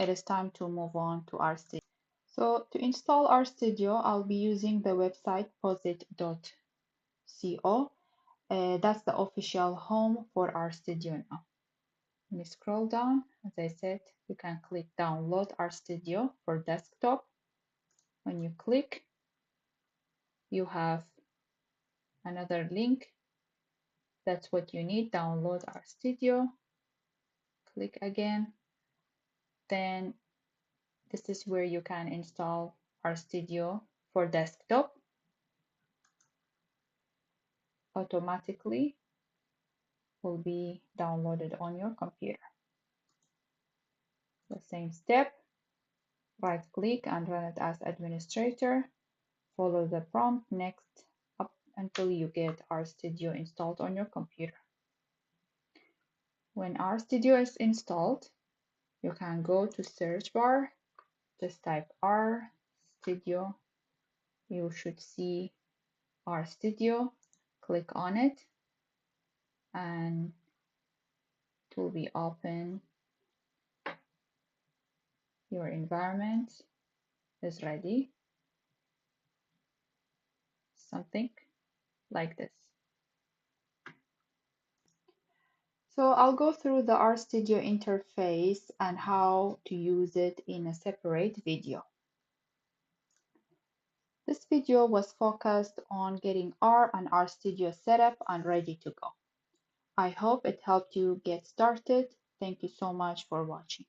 it is time to move on to RStudio. So to install RStudio, I'll be using the website posit.co. That's the official home for RStudio now. Let me scroll down. As I said, you can click download RStudio for desktop. When you click, you have another link. That's what you need. Download RStudio. Click again. Then this is where you can install RStudio for desktop. Automatically will be downloaded on your computer. The same step, right click and run it as administrator. Follow the prompt next up until you get RStudio installed on your computer. When RStudio is installed, you can go to search bar, just type RStudio. You should see RStudio, click on it, and it will be open. Your environment is ready. Something like this. So I'll go through the RStudio interface and how to use it in a separate video. This video was focused on getting R and RStudio set up and ready to go. I hope it helped you get started. Thank you so much for watching.